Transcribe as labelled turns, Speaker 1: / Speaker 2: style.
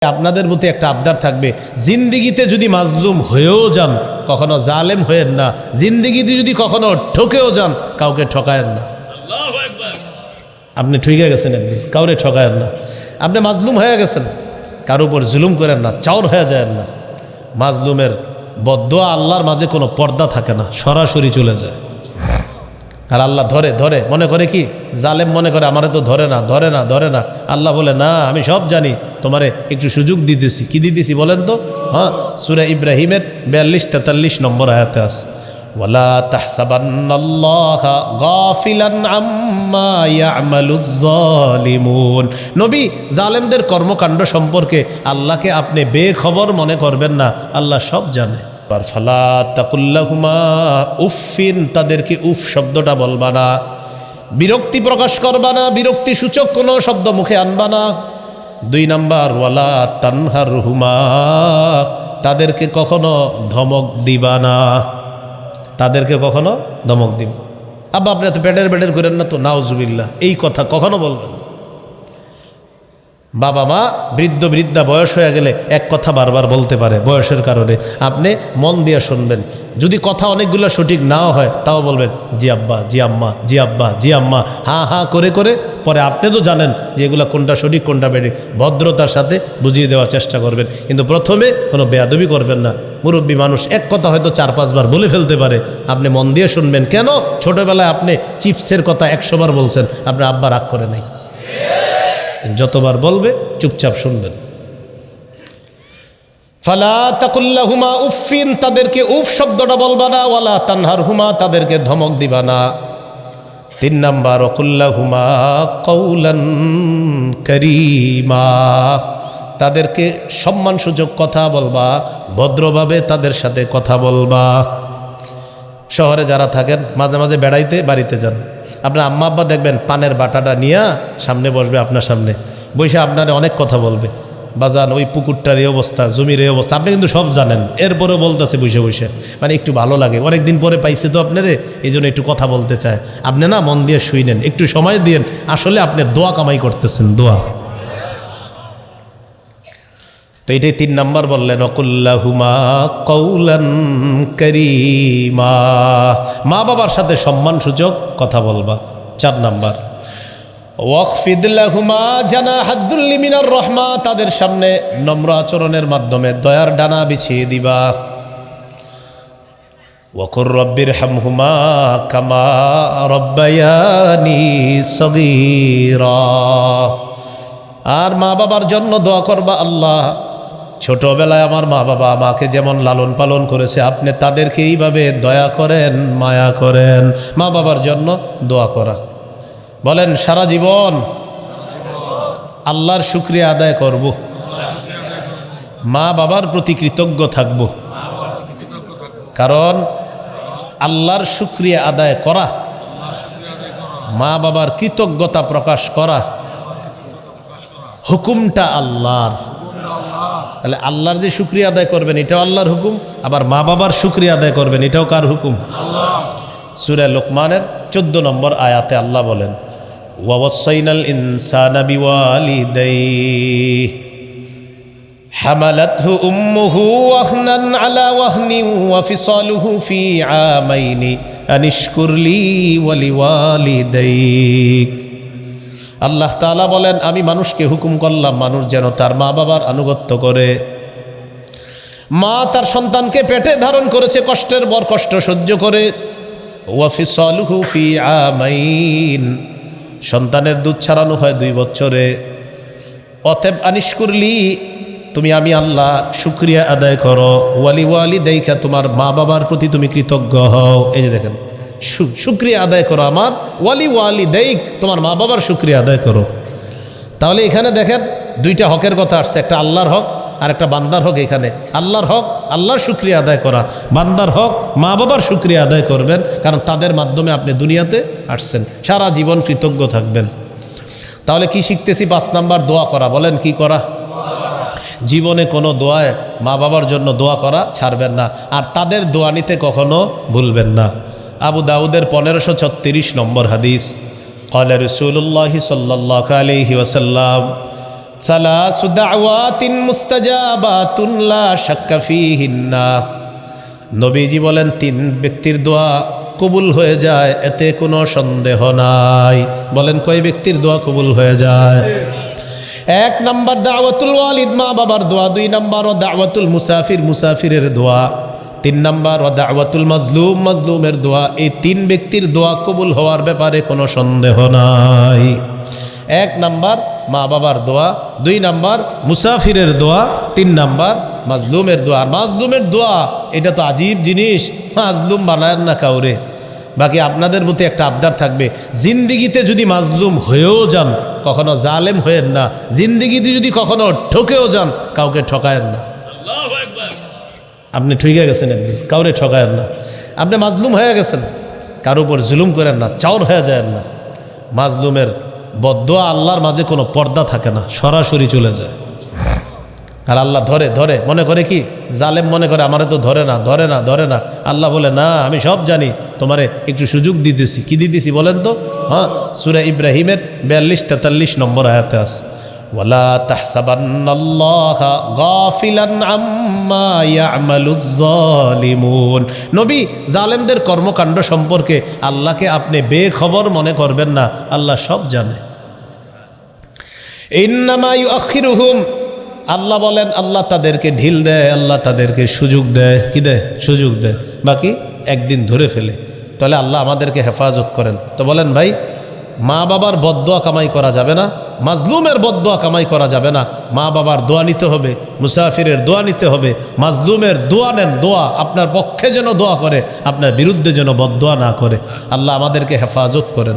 Speaker 1: আপনাদের প্রতি একটা আবদার থাকবে, জিন্দিগিতে যদি মাজলুম হয়েও যান কখনো জালেম হয়েন না, জিন্দিগিতে যদি কখনো ঠকেও যান কাউকে ঠকায়েন না। আপনি ঠকে গেছেন একদিন, কাউরে ঠকায়েন না। আপনি মাজলুম হয়ে গেছেন, কারো উপর জুলুম করেন না, চাওর হয়ে যায় না। মাজলুমের বদদোয়া আল্লাহর মাঝে কোনো পর্দা থাকে না, সরাসরি চলে যায়। আর আল্লাহ ধরে ধরে মনে করে কি, জালেম মনে করে আমারে তো ধরে না ধরে না ধরে না। আল্লাহ বলে না, আমি সব জানি, তোমারে একটু সুযোগ দিতেছি। কি দিতেছি বলেন তো? হ্যাঁ, সূরা ইব্রাহিমের 42-43 নম্বর আয়াতে আছে, ওয়ালা তাহসাবান্নাল্লাহা গাফিলান আম্মা ইয়ামালুজ জালিমুন। নবী, জালেমদের কর্মকাণ্ড সম্পর্কে আল্লাহকে আপনি বেখবর মনে করবেন না, আল্লাহ সব জানে। ফালা তাকুল্লাহুমা উফিন, তাদেরকে উফ শব্দটা বলবা না, বিরক্তি প্রকাশ করবা না, বিরক্তি সূচক কোনো শব্দ মুখে আনবা না। 2 নাম্বার, ওয়ালা তানহারহুমা, তাদেরকে কখনো ধমক দিবা না, তাদেরকে কখনো ধমক দিবা। আব্বা আপনি এত বেডের করেন না তো, নাউজুবিল্লাহ, এই কথা কখনো বলবেন। বাবা মা বৃদ্ধ বৃদ্ধা বয়স হয়ে গেলে এক কথা বারবার বলতে পারে বয়সের কারণে, আপনি মন দিয়ে শুনবেন। যদি কথা অনেকগুলো সঠিক নাও হয় তাও বলবেন জি আব্বা, জি আম্মা, জি আব্বা, জি আম্মা, হ্যাঁ হ্যাঁ করে করে। পরে আপনি তো জানেন যে এগুলো কোনটা সঠিক কোনটা বেঠিক, ভদ্রতার সাথে বুঝিয়ে দেওয়ার চেষ্টা করবেন। কিন্তু প্রথমে কোনো বেয়াদবি করবেন না। মুরব্বী মানুষ এক কথা হয়তো 4-5 বার বলে ফেলতে পারে, আপনি মন দিয়ে শুনবেন। কেন? ছোটবেলায় আপনি চিপসের কথা 100 বার বলছেন, আপনার আব্বা রাগ করে নাই। যতবার বলবে চুপচাপ শুনবেন। ফালা তাকুল্লাহুমা উফিন, তাদেরকে উফ শব্দটা বলবা না। ওয়ালা তানহারহুমা, তাদেরকে ধমক দিবা না। 3 নাম্বার, ওয়াকুল্লাহুমা কাওলান কারীমা, তাদেরকে সম্মানসূচক কথা বলবা, ভদ্রভাবে তাদের সাথে কথা বলবা। শহরে যারা থাকেন, মাঝে মাঝে বেড়াইতে বাড়িতে যান, আপনার আম্মা আব্বা দেখবেন পানের বাটাটা নিয়ে সামনে বসবে, আপনার সামনে বসে আপনারে অনেক কথা বলবে। বাজান ওই পুকুরটার এই অবস্থা, জমির এই অবস্থা, আপনি কিন্তু সব জানেন, এরপরেও বলতেছে বসে বসে, মানে একটু ভালো লাগে, অনেকদিন পরে পাইছে তো আপনারে, এই জন্য একটু কথা বলতে চায়। আপনি না মন দিয়ে শুইনেন, একটু সময় দিয়েন, আসলে আপনি দোয়া কামাই করতেছেন, দোয়া। তো এটাই 3 নাম্বার বললেন, ওয়াকুল্লাহুমা কাওলান কারীমা, মা বাবার সাথে সম্মানসূচক কথা বলবা। 4 নাম্বার, ওয়াখফিদ লাহুমা জানাহাদ-দুল্লি মিনার রাহমা, তাদের সামনে নম্র আচরণের মাধ্যমে দয়ার ডানা বিছিয়ে দিবা। ওয়াকুর রব্বিরহামহুমা কামা রব্বায়ানি সগীরা, আর মা বাবার জন্য দোয়া করবা, আল্লাহ ছোটবেলায় আমার মা বাবা আমাকে যেমন লালন পালন করেছে, আপনি তাদেরকে এইভাবে দয়া করেন, মায়া করেন। মা বাবার জন্য দোয়া করা। বলেন সারা জীবন আল্লাহর শুকরিয়া আদায় করব, মা বাবার প্রতি কৃতজ্ঞ থাকব। কারণ আল্লাহর শুকরিয়া আদায় করা, মা বাবার কৃতজ্ঞতা প্রকাশ করা, হুকুমটা আল্লাহর। তাহলে আল্লাহর যে শুকরিয়া আদায় করবেন এটাও আল্লাহর হুকুম, আবার মা বাবার শুকরিয়া আদায় করবেন এটাও কার হুকুম? সূরা লোকমানের 14 নম্বর আয়াতে আল্লাহ বলেন, ওয়াসাইনাল ইনসানা বিওয়ালিদাইহি হামালাতহু উম্মুহু ওয়াহনান আলা ওয়াহনিন ওয়া ফিসালুহু ফি আমাইনি আনিশকুর লি ওয়া লিওয়ালিদাইক। আল্লাহ তাআলা বলেন, আমি মানুষকে হুকুম করলাম মানুষ যেন তার মা বাবার আনুগত্য করে। মা তার সন্তানকে পেটে ধারণ করেছে, কষ্টের পর কষ্ট সহ্য করে। ওয়া ফিসালুহু ফি আমাইন, সন্তানের দুধ ছাড়ানো হয় 2 বছরে। অতএব আনিশকুরলি, তুমি আমি আল্লাহ শুকরিয়া আদায় করো। ওয়ালি ওয়ালিদাইকা, তোমার মা বাবার প্রতি তুমি কৃতজ্ঞ হও। এই যে দেখেন, শুকরিয়া আদায় করো আমার, ওয়ালি ওয়ালিদাইক, তোমার মা বাবার শুকরিয়া আদায় করো। তাহলে এখানে দেখেন 2টা হকের কথা আসছে, একটা আল্লাহর হক আর একটা বান্দার হক। এখানে আল্লাহর হক আল্লাহর শুকরিয়া আদায় করা, বান্দার হক মা বাবার শুকরিয়া আদায় করবেন, কারণ তাদের মাধ্যমে আপনি দুনিয়াতে আসছেন, সারা জীবন কৃতজ্ঞ থাকবেন। তাহলে কি শিখতেছি? 5 নাম্বার, দোয়া করা। বলেন কি করা? জীবনে কোনো দোয়ায় মা বাবার জন্য দোয়া করা ছাড়বেন না, আর তাদের দোয়া নিতে কখনো ভুলবেন না। আবু দাউদের 1536 নম্বর হাদিস, ক্বালা রাসূলুল্লাহ সাল্লাল্লাহু আলাইহি ওয়াসাল্লাম, সালাসু দাওয়াতিন মুস্তাজাবাতুন লা শাক্কা ফীহিন্না। নবীজি বলেন 3 ব্যক্তির দোয়া কবুল হয়ে যায়, এতে কোনো সন্দেহ নাই। বলেন কয় ব্যক্তির দোয়া কবুল হয়ে যায়? 1 নাম্বার দাওয়াতুল ওয়ালিদ, মা বাবার দোয়া। 2 নাম্বার ও দাওয়াতুল মুসাফির, মুসাফিরের দোয়া। 3 নাম্বার ও দাওয়াতুল মাজলুম, মাজলুমের দোয়া। এই 3 ব্যক্তির দোয়া কবুল হওয়ার ব্যাপারে কোনো সন্দেহ নাই। 1 নাম্বার মা বাবার দোয়া, 2 নাম্বার মুসাফিরের দোয়া, 3 নাম্বার মাজলুমের দোয়া। মাজলুমের দোয়া এটা তো আজীব জিনিস, মাজলুম বানায় না কাউরে। বাকি আপনাদের প্রতি একটা আবদার থাকবে, জিন্দিগিতে যদি মাজলুম হয়েও যান কখনো জালেম হয়েন না, জিন্দিগিতে যদি কখনো ঠকেও যান কাউকে ঠকায়েন না। আপনি ঠকে গেছেন একদিন, কাউরে ঠকায়েন না। আপনি মাজলুম হয়ে গেছেন, কারো উপর জুলুম করেন না, চাওর হয়ে যায় না। মাজলুমের বদদোয়া আল্লাহর মাঝে কোনো পর্দা থাকে না, সরাসরি চলে যায়। আর আল্লাহ ধরে ধরে মনে করে কি, জালেম মনে করে আমারে তো ধরে না ধরে না ধরে না। আল্লাহ বলে না, আমি সব জানি, তোমারে একটু সুযোগ দিতেছি। কি দিতেছি বলেন তো? হ্যাঁ, সূরা ইব্রাহিমের 42-43 নম্বর আয়াতে আছে, ওয়ালা তাহসাবান্নাল্লাহা গাফিলান আম্মা ইয়ামালুজ জালিমুন। নবী, জালেমদের কর্মকাণ্ড সম্পর্কে আল্লাহকে আপনি বেখবর মনে করবেন না, আল্লাহ সব জানে। ইন্নামা ইউআখিরুহুম, আল্লাহ বলেন আল্লাহ তাদেরকে ঢিল দেয়, আল্লাহ তাদেরকে সুযোগ দেয়। কি দেয়? সুযোগ দেয়। বাকি একদিন ধরে ফেলে। তাহলে আল্লাহ আমাদেরকে হেফাজত করেন। তো বলেন ভাই, মা বাবার বদদোয়া কামাই করা যাবে না, মাজলুমের বদদোয়া কামাই করা যাবে না। মা বাবার দোয়া নিতে হবে, মুসাফিরের দোয়া নিতে হবে, মাজলুমের দোয়া নেন। দোয়া আপনার পক্ষে যেন দোয়া করে, আপনার বিরুদ্ধে যেন বদদোয়া না করে। আল্লাহ আমাদেরকে হেফাজত করেন।